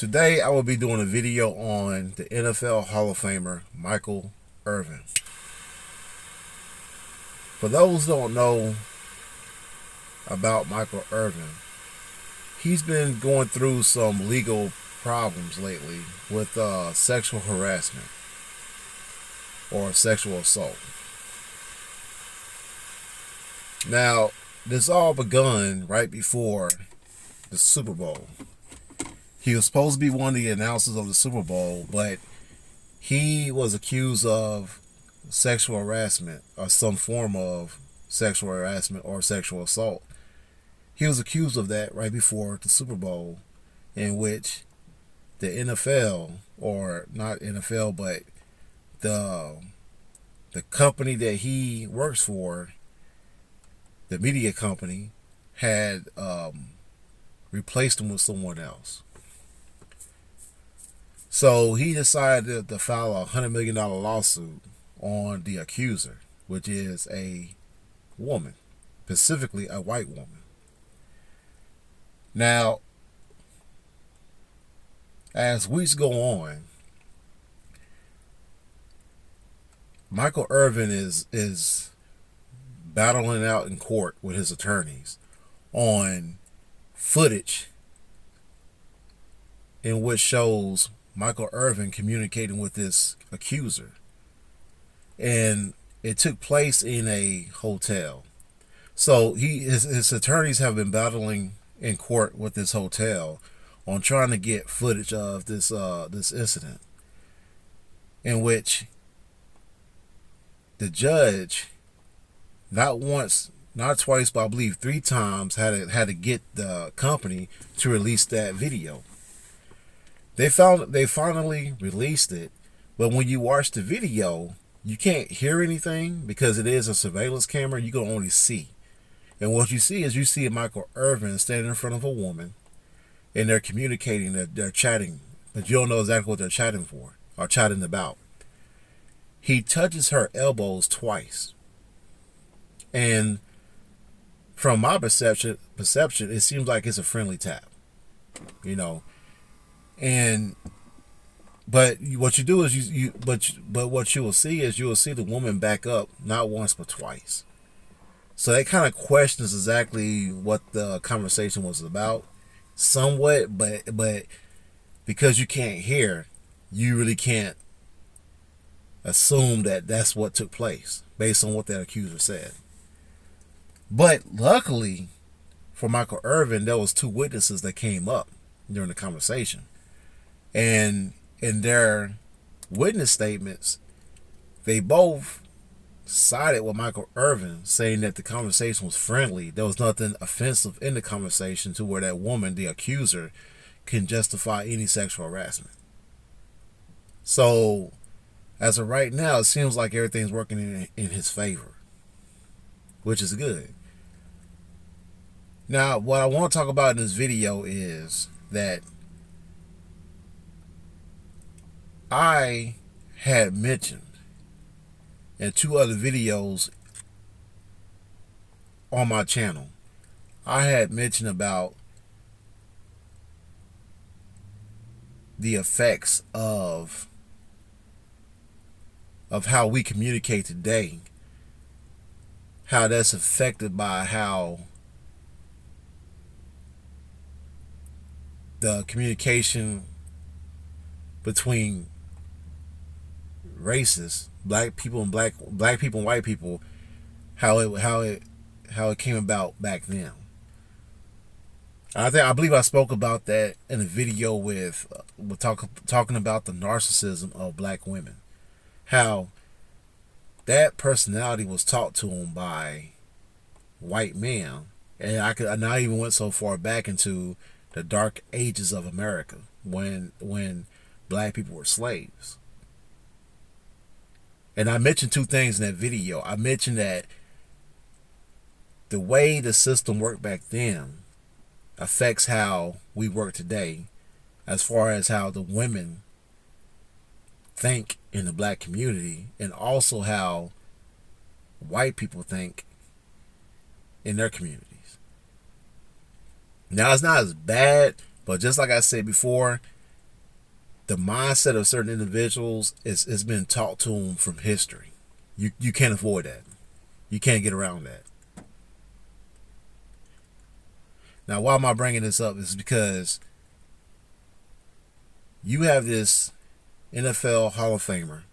Today I will be doing a video on the NFL Hall of Famer Michael Irvin. For those who don't know about Michael Irvin, he's been going through some legal problems lately with sexual harassment or sexual assault. Now, this all begun right before the Super Bowl. He was supposed to be one of the announcers of the Super Bowl, but he was accused of sexual harassment or some form of sexual harassment or sexual assault. He was accused of that right before the Super Bowl, in which the NFL, or not NFL, but the company that he works for, the media company, had replaced him with someone else. So he decided to file a $100 million lawsuit on the accuser, which is a woman, specifically a white woman. Now, as weeks go on, Michael Irvin is battling out in court with his attorneys on footage in which shows Michael Irvin communicating with this accuser. And it took place in a hotel. So his attorneys have been battling in court with this hotel on trying to get footage of this incident, in which the judge, not once, not twice, but I believe 3 times, had to get the company to release that video. They finally released it, but when you watch the video, you can't hear anything because it is a surveillance camera. You can only see. And what you see is Michael Irvin standing in front of a woman, and they're communicating, they're chatting, but you don't know exactly what they're chatting for or chatting about. He touches her elbows twice. And from my perception, it seems like it's a friendly tap, you know. And but what you do is but what you will see is the woman back up not once but twice. So that kind of questions exactly what the conversation was about, somewhat. But because you can't hear, you really can't assume that that's what took place based on what that accuser said. But luckily for Michael Irvin, there was 2 witnesses that came up during the conversation. And in their witness statements, they both sided with Michael Irvin, saying that the conversation was friendly. There was nothing offensive in the conversation to where that woman, the accuser, can justify any sexual harassment. So, as of right now, it seems like everything's working in his favor, which is good. Now, what I want to talk about in this video is that I had mentioned in 2 other videos on my channel, I had mentioned about the effects of how we communicate today, how that's affected by how the communication between races, black people and black people and white people, how it came about back then. I believe I spoke about that in a video with talking about the narcissism of black women, how that personality was taught to them by white men. And I even went so far back into the dark ages of America when black people were slaves. And I mentioned 2 things in that video. I mentioned that the way the system worked back then affects how we work today, as far as how the women think in the black community, and also how white people think in their communities. Now, it's not as bad, but just like I said before, the mindset of certain individuals is been taught to them from history. You can't avoid that. You can't get around that. Now, why am I bringing this up? Is because you have this NFL Hall of Famer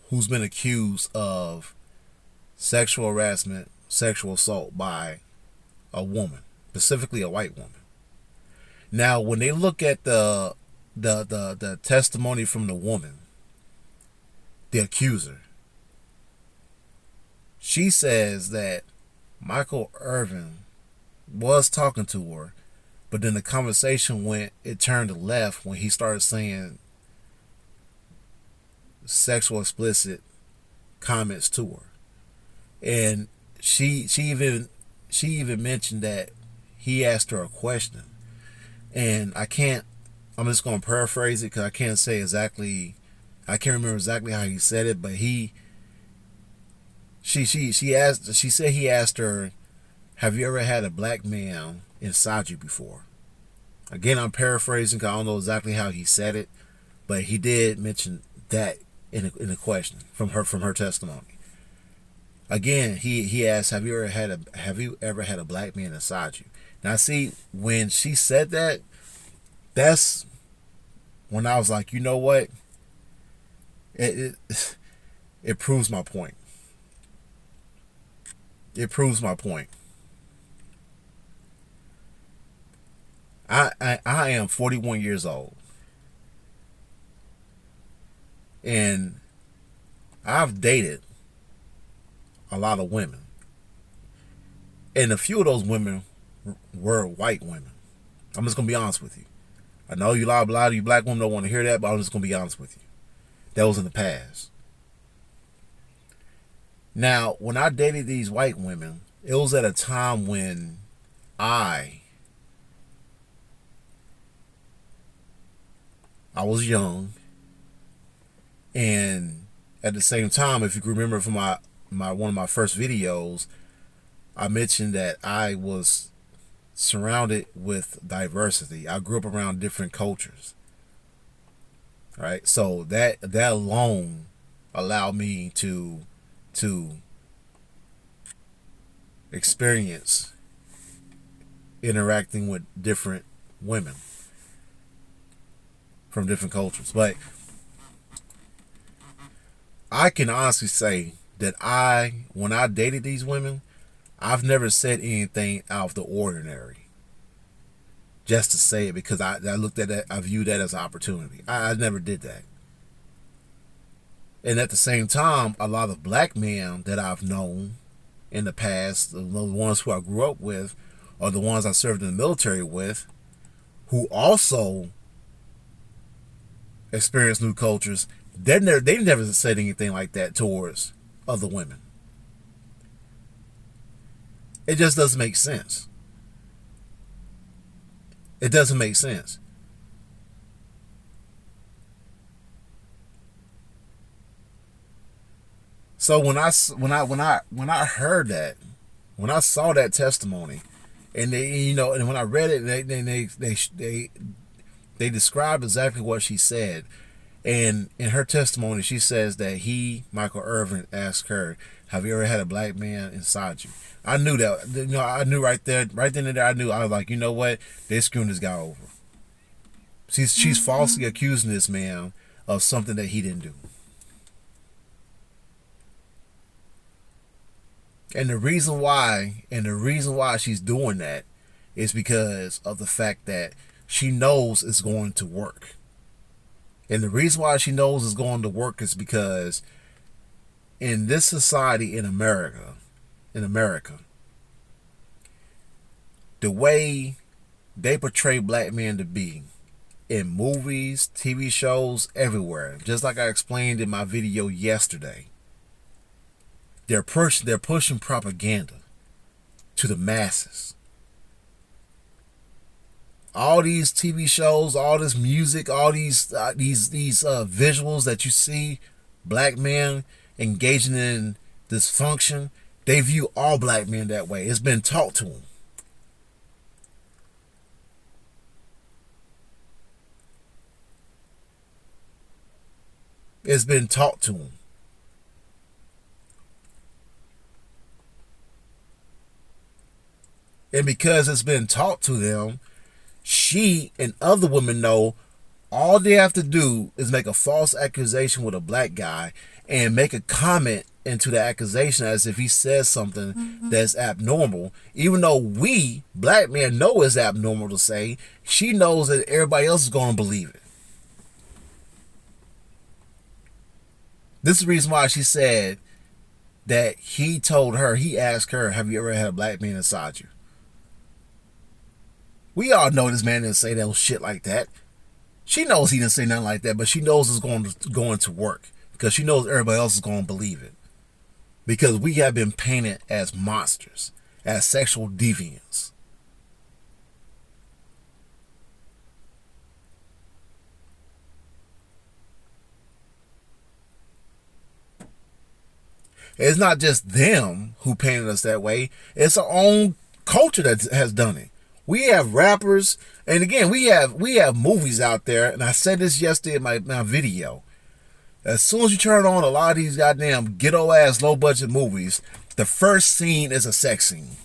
who's been accused of sexual harassment, sexual assault by a woman, specifically a white woman. Now, when they look at the testimony from the woman, the accuser, she says that Michael Irvin was talking to her, but then the conversation it turned left when he started saying sexual explicit comments to her. And she even mentioned that he asked her a question. And I'm just going to paraphrase it because I can't remember exactly how he said it, but she said he asked her, have you ever had a black man inside you before? Again, I'm paraphrasing because I don't know exactly how he said it, but he did mention that in a question from her testimony. Again, he asked, have you ever had a black man inside you? Now, see, when she said that, that's when I was like, you know what? It proves my point. It proves my point. I am 41 years old, and I've dated a lot of women, and a few of those women were white women. I'm just gonna be honest with you. I know a lot of you black women don't want to hear that, but I'm just gonna be honest with you. That was in the past. Now, when I dated these white women, it was at a time when I was young, and at the same time, if you remember from my one of my first videos, I mentioned that I was surrounded with diversity. I grew up around different cultures. All right, so that alone allowed me to experience interacting with different women from different cultures. But I can honestly say that when I dated these women, I've never said anything out of the ordinary just to say it, because I looked at that, I viewed that as an opportunity. I never did that. And at the same time, a lot of black men that I've known in the past, the ones who I grew up with, or the ones I served in the military with, who also experienced new cultures, they never said anything like that towards other women. It just doesn't make sense. It doesn't make sense. So when I heard that, when I saw that testimony, and and when I read it, they described exactly what she said. And in her testimony, she says that Michael Irvin, asked her, have you ever had a black man inside you? I knew that. I knew right then and there, I knew. I was like, you know what? They're screwing this guy over. She's falsely accusing this man of something that he didn't do. And the reason why she's doing that is because of the fact that she knows it's going to work. And the reason why she knows it's going to work is because in this society in America, the way they portray black men to be in movies, TV shows, everywhere, just like I explained in my video yesterday, they're pushing propaganda to the masses. All these TV shows, all this music, all these visuals that you see, black men engaging in dysfunction, they view all black men that way. It's been taught to them. It's been taught to them. And because it's been taught to them, she and other women know all they have to do is make a false accusation with a black guy and make a comment into the accusation as if he says something that's abnormal. Even though we, black men, know it's abnormal to say, she knows that everybody else is going to believe it. This is the reason why she said that he asked her, have you ever had a black man inside you? We all know this man didn't say that shit like that. She knows he didn't say nothing like that, but she knows it's going to work because she knows everybody else is going to believe it. Because we have been painted as monsters, as sexual deviants. It's not just them who painted us that way. It's our own culture that has done it. We have rappers, and again, we have movies out there, and I said this yesterday in my video. As soon as you turn on a lot of these goddamn ghetto-ass, low-budget movies, the first scene is a sex scene.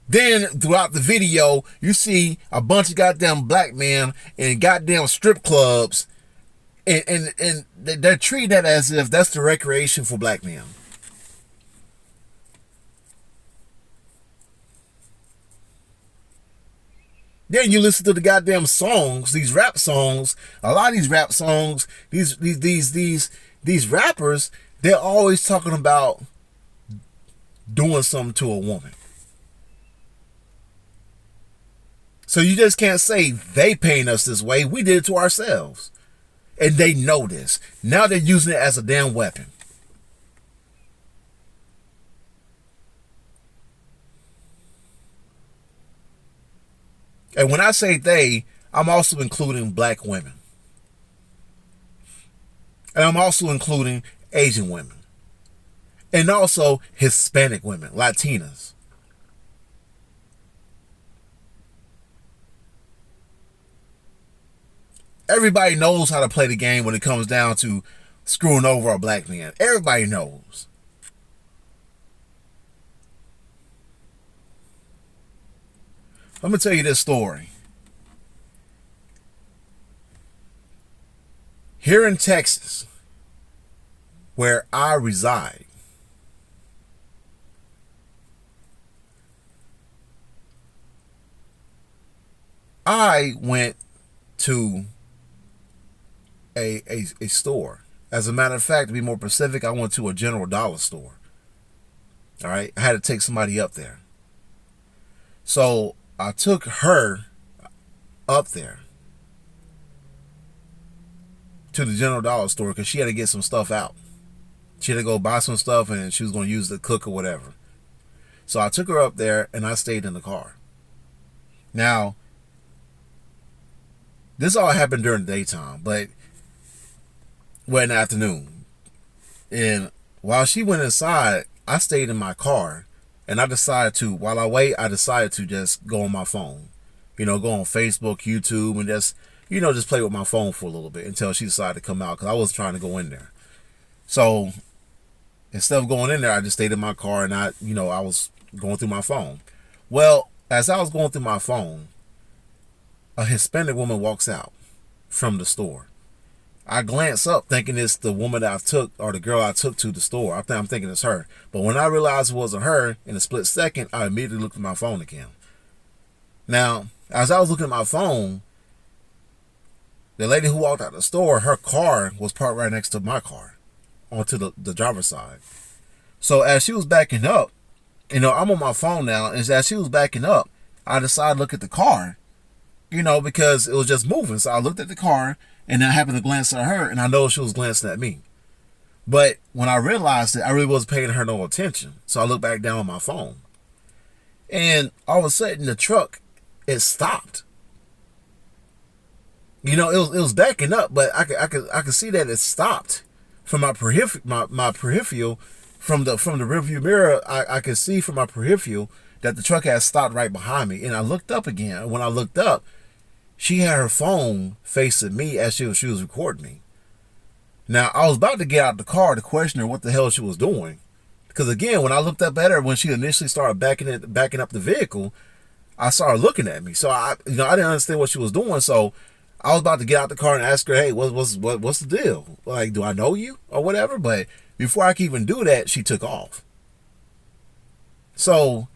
Then, throughout the video, you see a bunch of goddamn black men in goddamn strip clubs, and they're treating that as if that's the recreation for black men. Then you listen to the goddamn songs, these rap songs. A lot of these rap songs, these rappers, they're always talking about doing something to a woman. So you just can't say they paint us this way. We did it to ourselves. And they know this. Now they're using it as a damn weapon. And when I say they, I'm also including black women. And I'm also including Asian women. And also Hispanic women, Latinas. Everybody knows how to play the game when it comes down to screwing over a black man. Everybody knows. Let me tell you this story. Here in Texas, where I reside, I went to a store. As a matter of fact, to be more specific, I went to a General Dollar store. All right, I had to take somebody up there. So I took her up there to the General Dollar store because she had to get some stuff out. She had to go buy some stuff and she was going to use the cook or whatever. So I took her up there and I stayed in the car. Now, this all happened during the daytime, but in the afternoon. And while she went inside, I stayed in my car. And I decided to, while I wait, I decided to just go on my phone. You know, go on Facebook, YouTube, and just, you know, just play with my phone for a little bit until she decided to come out because I was trying to go in there. So instead of going in there, I just stayed in my car and I was going through my phone. Well, as I was going through my phone, a Hispanic woman walks out from the store. I glance up thinking it's the woman that I took or the girl I took to the store. I'm thinking it's her. But when I realized it wasn't her, in a split second, I immediately looked at my phone again. Now, as I was looking at my phone, the lady who walked out the store, her car was parked right next to my car onto the driver's side. So as she was backing up, I'm on my phone now, and as she was backing up, I decided to look at the car, because it was just moving. So I looked at the car, and I happened to glance at her, and I know she was glancing at me. But when I realized it, I really wasn't paying her no attention. So I looked back down on my phone. And all of a sudden, the truck, it stopped. It was backing up, but I could see that it stopped from my peripheral, from the rearview mirror. I could see from my peripheral that the truck had stopped right behind me. And I looked up again. When I looked up, she had her phone facing me as she was recording me. Now, I was about to get out the car to question her what the hell she was doing. Because again, when I looked up at her, when she initially started backing up the vehicle, I saw her looking at me. So I didn't understand what she was doing. So I was about to get out the car and ask her, hey, what's the deal? Like, do I know you or whatever? But before I could even do that, she took off. So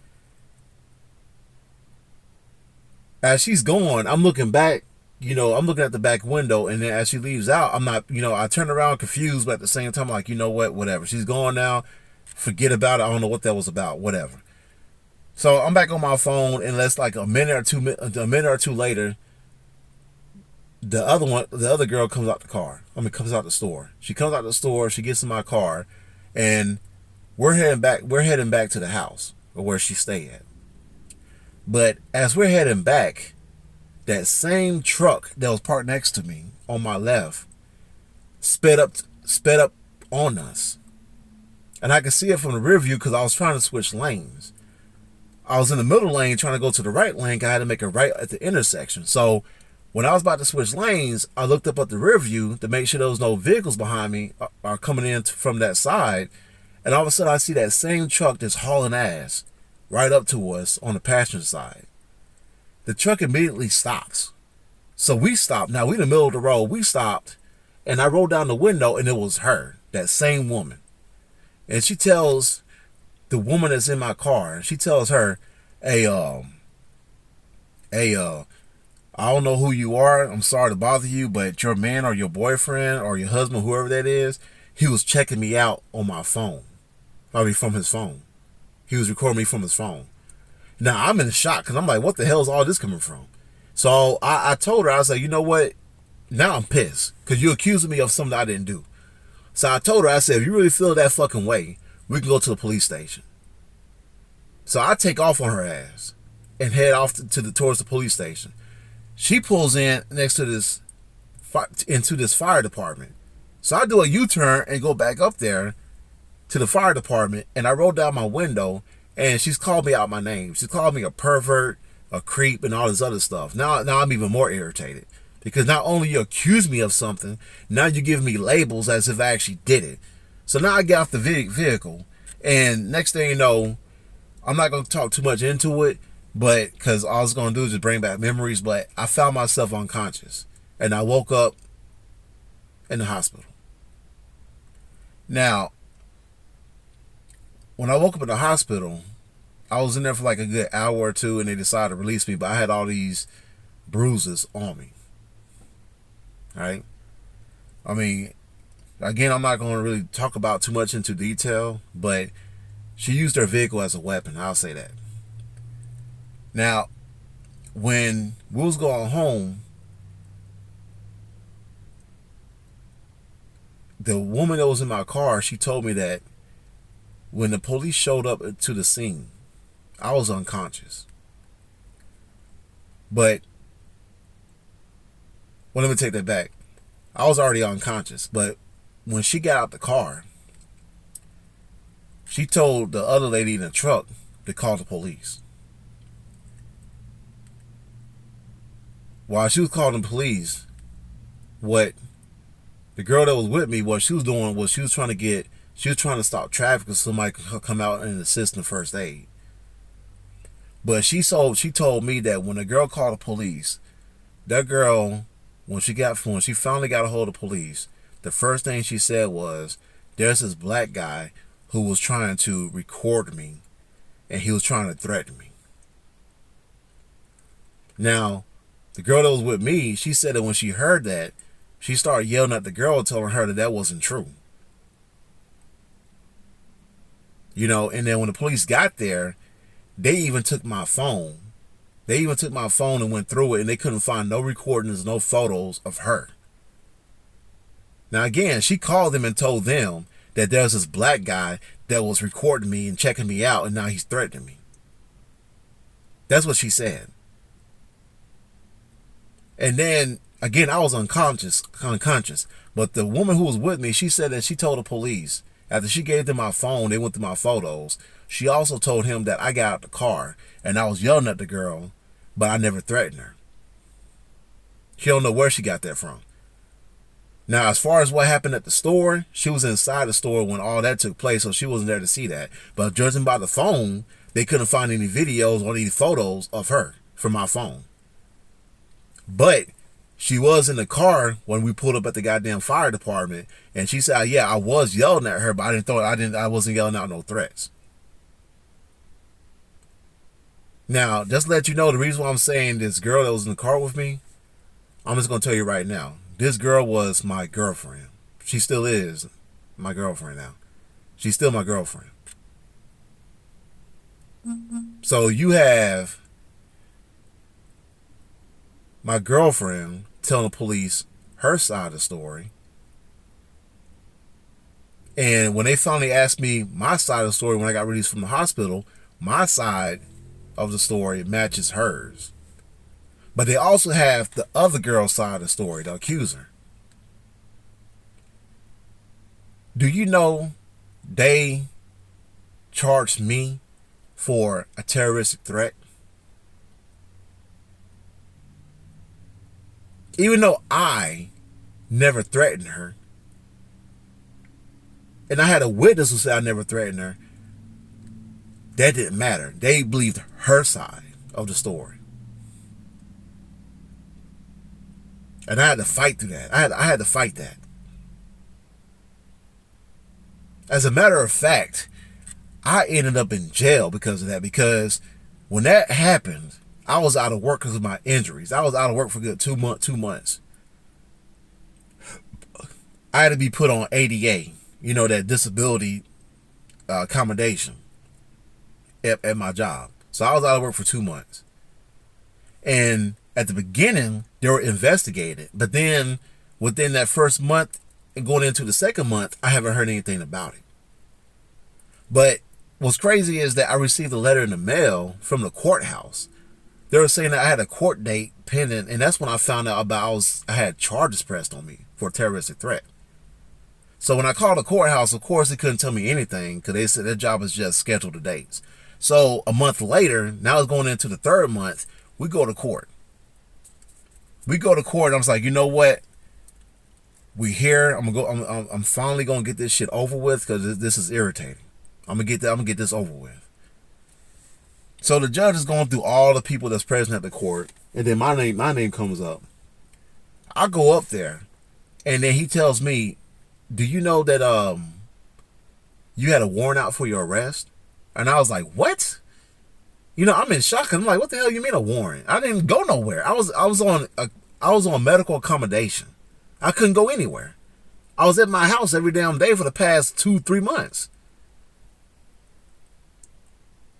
as she's going, I'm looking back, I'm looking at the back window, and then as she leaves out, I'm not, I turn around confused, but at the same time, like, you know what, whatever. She's gone now. Forget about it. I don't know what that was about. Whatever. So I'm back on my phone, and let's like a minute or two later, the other girl comes out the car. Comes out the store. She comes out the store. She gets in my car, and we're heading back. We're heading back to the house or where she stayed at. But as we're heading back, that same truck that was parked next to me on my left sped up on us. And I could see it from the rear view because I was trying to switch lanes. I was in the middle lane trying to go to the right lane. I had to make a right at the intersection. So when I was about to switch lanes, I looked up at the rear view to make sure there was no vehicles behind me are coming in from that side. And all of a sudden I see that same truck that's hauling ass right up to us on the passenger side. The truck immediately stops. So we stopped. Now we in the middle of the road. We stopped, and I rolled down the window, and it was her, that same woman. And she tells the woman that's in my car, she tells her, hey, I don't know who you are. I'm sorry to bother you, but your man or your boyfriend or your husband, whoever that is, he was checking me out on my phone. Probably from his phone. He was recording me from his phone. Now, I'm in shock because I'm like, what the hell is all this coming from? So I told her, I was like, you know what? Now I'm pissed because you're accusing me of something I didn't do. So I told her, I said, if you really feel that fucking way, we can go to the police station. So I take off on her ass and head off towards the police station. She pulls in next to into this fire department. So I do a U-turn and go back up there to the fire department, and I roll down my window, and she's called me out my name. She's called me a pervert, a creep, and all this other stuff. Now I'm even more irritated because not only you accuse me of something, now you give me labels as if I actually did it. So now I get off the vehicle, and next thing you know, I'm not going to talk too much into it, but because all I was going to do is just bring back memories, but I found myself unconscious, and I woke up in the hospital. Now, when I woke up in the hospital, I was in there for like a good hour or two, and they decided to release me, but I had all these bruises on me. All right? I mean, again, I'm not going to really talk about too much into detail, but she used her vehicle as a weapon. I'll say that. Now, when we was going home, the woman that was in my car, she told me that when the police showed up to the scene, I was unconscious. But, well, let me take that back. I was already unconscious, but when she got out the car, she told the other lady in the truck to call the police. While she was calling the police, what the girl that was with me, what she was doing was she was trying to stop traffic so somebody could come out and assist in first aid. But she told me that when the girl called the police, that girl, when she finally got a hold of the police, the first thing she said was, there's this black guy who was trying to record me, and he was trying to threaten me. Now, the girl that was with me, she said that when she heard that, she started yelling at the girl, telling her that wasn't true. And then when the police got there, they even took my phone. They even took my phone and went through it, and they couldn't find no recordings, no photos of her. Now, again, she called them and told them that there's this black guy that was recording me and checking me out, and now he's threatening me. That's what she said. And then, again, I was unconscious. But the woman who was with me, she said that she told the police, after she gave them my phone, they went through my photos. She also told him that I got out the car and I was yelling at the girl, but I never threatened her. She don't know where she got that from. Now, as far as what happened at the store, she was inside the store when all that took place, so she wasn't there to see that. But judging by the phone, they couldn't find any videos or any photos of her from my phone. But she was in the car when we pulled up at the goddamn fire department, and she said, "Yeah, I was yelling at her, but I wasn't yelling out no threats." Now, just to let you know, the reason why I'm saying this girl that was in the car with me, I'm just gonna tell you right now. This girl was my girlfriend. She still is my girlfriend now. She's still my girlfriend. So you have my girlfriend telling the police her side of the story. And when they finally asked me my side of the story when I got released from the hospital, my side of the story matches hers. But they also have the other girl's side of the story, the accuser. Do you know they charged me for a terroristic threat? Even though I never threatened her, and I had a witness who said I never threatened her, that didn't matter. They believed her side of the story. And I had to fight through that. I had to fight that. As a matter of fact, I ended up in jail because of that. Because when that happened, I was out of work because of my injuries. I was out of work for a good 2 months. I had to be put on ADA, that disability accommodation at my job. So I was out of work for 2 months. And at the beginning, they were investigated. But then within that first month and going into the second month, I haven't heard anything about it. But what's crazy is that I received a letter in the mail from the courthouse. They were saying that I had a court date pending, and that's when I found out I had charges pressed on me for a terroristic threat. So when I called the courthouse, of course, they couldn't tell me anything because they said their job is just schedule the dates. So a month later, now it's going into the third month, we go to court. We go to court, and I was like, you know what? We here. I'm finally gonna get this shit over with because this is irritating. I'm gonna get this over with. So the judge is going through all the people that's present at the court, and then my name comes up. I go up there, and then he tells me, "Do you know that you had a warrant out for your arrest?" And I was like, "What?" I'm in shock. I'm like, "What the hell you mean a warrant? I didn't go nowhere. I was on medical accommodation. I couldn't go anywhere. I was at my house every damn day for the past 2-3 months."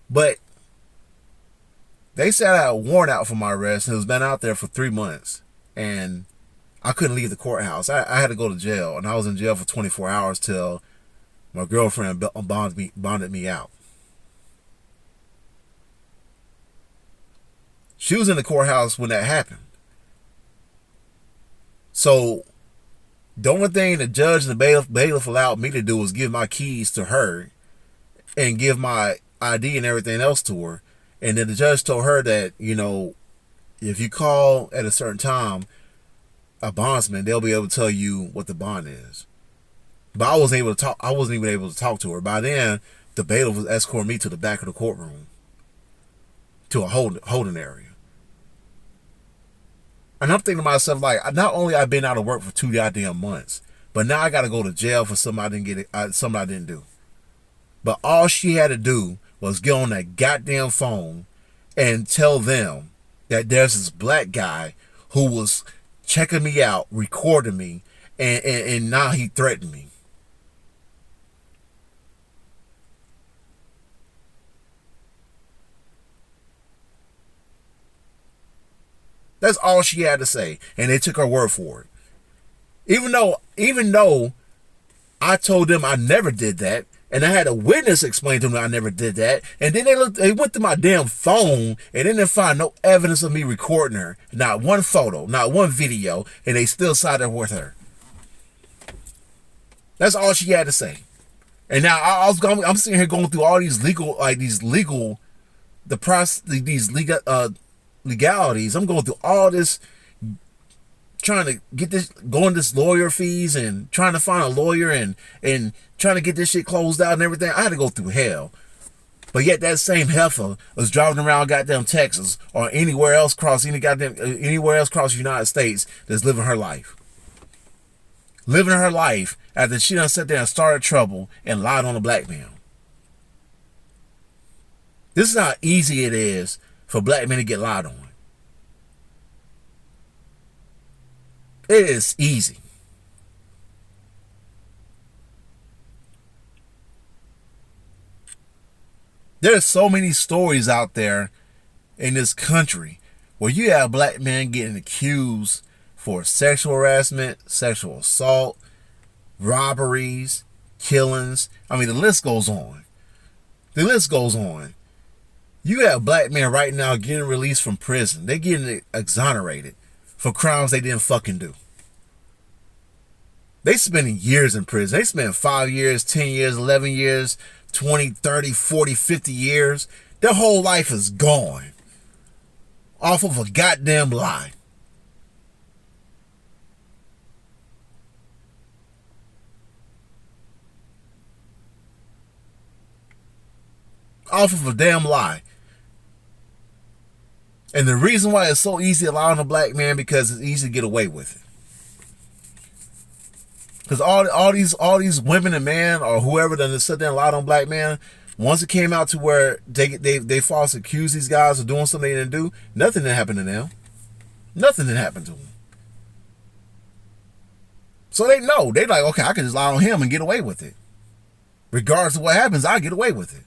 But they said I had a warrant out for my arrest, and it was been out there for 3 months, and I couldn't leave the courthouse. I had to go to jail, and I was in jail for 24 hours till my girlfriend bonded me out. She was in the courthouse when that happened. So the only thing the judge and the bailiff allowed me to do was give my keys to her and give my ID and everything else to her. And then the judge told her that, if you call at a certain time, a bondsman, they'll be able to tell you what the bond is. But I wasn't even able to talk to her. By then, the bailiff was escorting me to the back of the courtroom, to a holding area. And I'm thinking to myself, like, not only I've been out of work for 2 goddamn months, but now I got to go to jail for something I didn't do. But all she had to do was get on that goddamn phone and tell them that there's this black guy who was checking me out, recording me, and now he threatened me. That's all she had to say, and they took her word for it. Even though I told them I never did that, and I had a witness explain to them I never did that, and then they went to my damn phone, and they didn't find no evidence of me recording her, not one photo, not one video, and they still sided with her. That's all she had to say. And now I'm sitting here going through all these legalities. I'm going through all this trying to get this, going this lawyer fees and trying to find a lawyer and trying to get this shit closed out and everything. I had to go through hell. But yet that same heifer was driving around goddamn Texas or anywhere else across the United States that's living her life. Living her life after she done sat there and started trouble and lied on a black man. This is how easy it is for black men to get lied on. It is easy. There's so many stories out there in this country where you have black men getting accused for sexual harassment, sexual assault, robberies, killings. I mean, the list goes on. The list goes on. You have black men right now getting released from prison. They're getting exonerated for crimes they didn't fucking do. They spending years in prison. They spend 5 years, 10 years, 11 years, 20, 30, 40, 50 years. Their whole life is gone off of a goddamn lie. Off of a damn lie. And the reason why it's so easy to lie on a black man, because it's easy to get away with it. Because all these women and men or whoever that sit there and lied on black men, once it came out to where they false accuse these guys of doing something they didn't do, nothing didn't happen to them. Nothing didn't happen to them. So they know. They like, okay, I can just lie on him and get away with it. Regardless of what happens, I get away with it.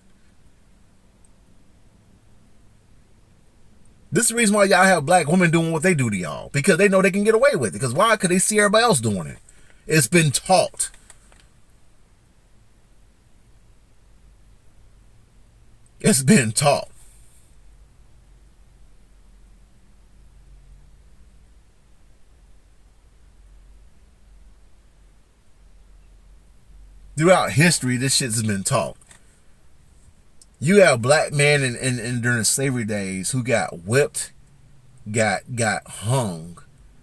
This is the reason why y'all have black women doing what they do to y'all. Because they know they can get away with it. Because why? Because they see everybody else doing it. It's been taught. It's been taught. Throughout history, this shit has been taught. You have black men in during the slavery days who got whipped, got hung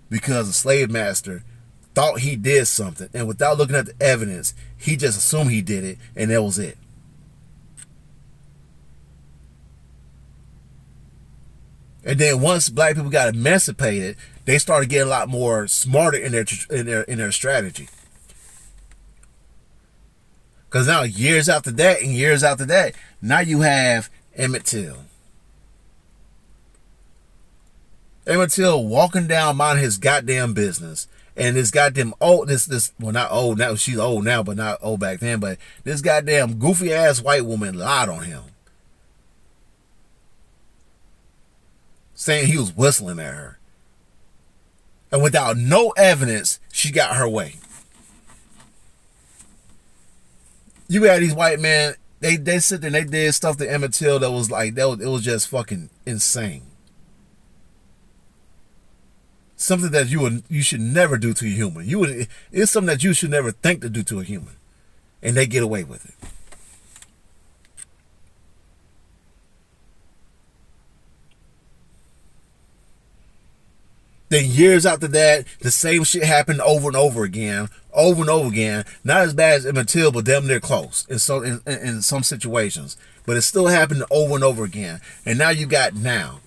because the slave master thought he did something, and without looking at the evidence, he just assumed he did it, and that was it. And then once black people got emancipated, they started getting a lot more smarter in their strategy. Because now years after that, now you have Emmett Till. Emmett Till walking down minding his goddamn business. And this goddamn well, not old now, she's old now, but not old back then, but this goddamn goofy ass white woman lied on him. Saying he was whistling at her. And without no evidence, she got her way. You had these white men, they sit there and they did stuff to Emmett Till that was like, it was just fucking insane. Something that you should never do to a human. It's something that you should never think to do to a human. And they get away with it. Then years after that, the same shit happened over and over again. Not as bad as Emmett Till, but damn near close in some situations. But it still happened over and over again. And now you got now.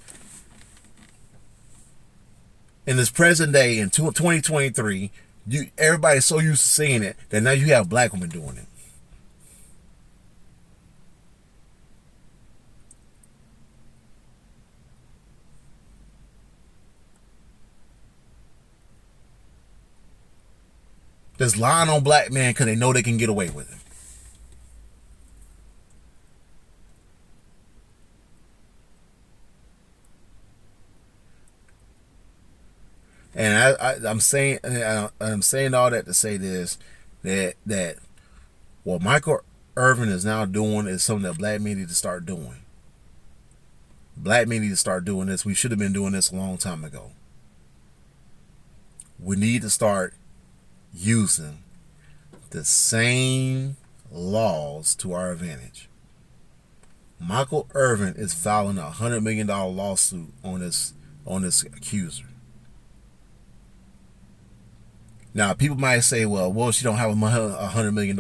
In this present day, in 2023, everybody's so used to seeing it that now you have black women doing it. Just lying on black men because they know they can get away with it. And I'm saying all that to say this, that what Michael Irvin is now doing is something that black men need to start doing. Black men need to start doing this. We should have been doing this a long time ago. We need to start using the same laws to our advantage. Michael Irvin is filing a $100 million lawsuit on this accuser. Now, people might say, well, she don't have $100 million.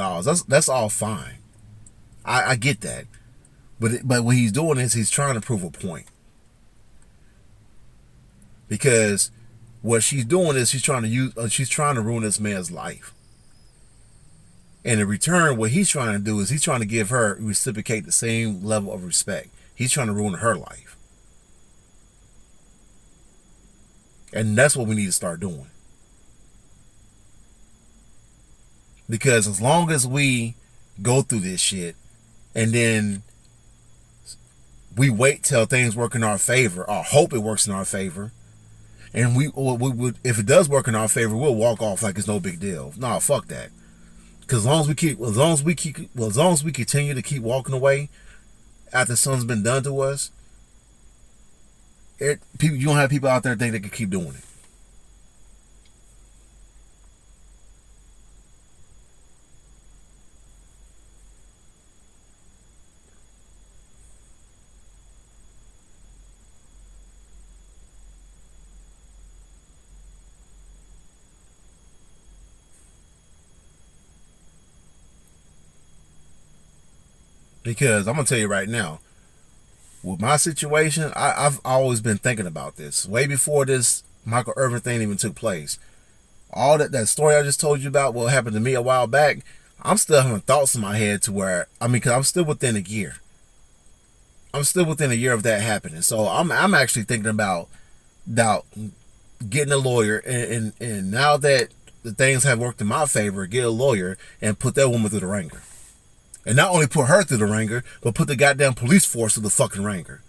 That's all fine. I get that. But what he's doing is he's trying to prove a point. Because what she's doing is she's trying to ruin this man's life. And in return, what he's trying to do is he's trying to give her, reciprocate the same level of respect. He's trying to ruin her life. And that's what we need to start doing. Because as long as we go through this shit and then we wait till things work in our favor, or hope it works in our favor, and we would, if it does work in our favor, we'll walk off like it's no big deal. Nah, fuck that. Because as long as we continue to keep walking away after something's been done to us, you don't have people out there think they can keep doing it. Because I'm going to tell you right now, with my situation, I've always been thinking about this. Way before this Michael Irvin thing even took place. All that story I just told you about, what happened to me a while back, I'm still having thoughts in my head to where, because I'm still within a year. I'm still within a year of that happening. So I'm actually thinking about getting a lawyer, and now that the things have worked in my favor, get a lawyer and put that woman through the ringer. And not only put her through the ringer, but put the goddamn police force through the fucking ringer.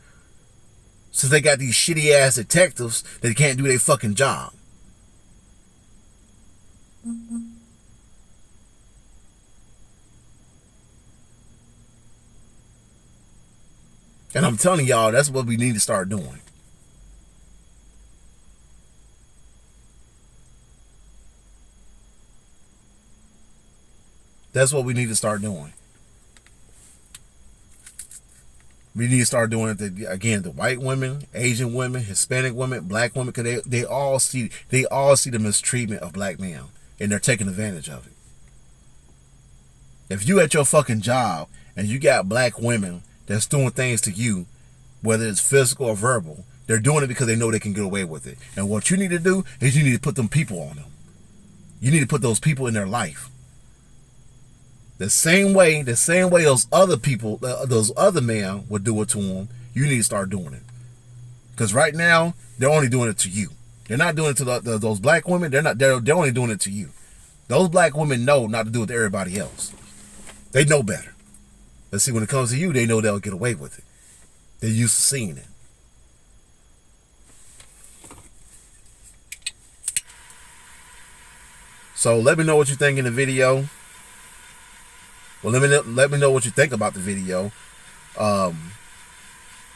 Since they got these shitty ass detectives that can't do their fucking job. And I'm telling y'all, that's what we need to start doing. That's what we need to start doing. We need to start doing it again. The white women, Asian women, Hispanic women, black women, because they all see the mistreatment of black men, and they're taking advantage of it. If you at your fucking job and you got black women that's doing things to you, whether it's physical or verbal, they're doing it because they know they can get away with it. And what you need to do is you need to put them people on them. You need to put those people in their life. The same way those other people, those other men would do it to them, you need to start doing it. Because right now, they're only doing it to you. They're not doing it to those black women. They're only doing it to you. Those black women know not to do it to everybody else. They know better. But see, when it comes to you, they know they'll get away with it. They're used to seeing it. So let me know what you think in the video. Well, let me know what you think about the video.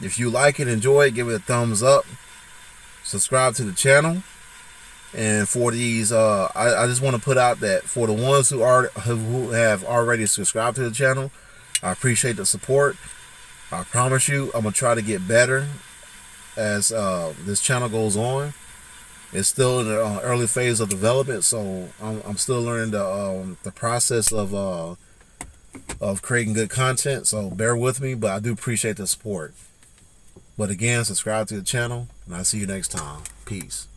If you like it, enjoy it, give it a thumbs up. Subscribe to the channel. And for these, I just want to put out that for the ones who have already subscribed to the channel, I appreciate the support. I promise you, I'm gonna try to get better as this channel goes on. It's still in the early phase of development, so I'm still learning the process of creating good content. So bear with me, but I do appreciate the support. But again, subscribe to the channel, and I'll see you next time. Peace.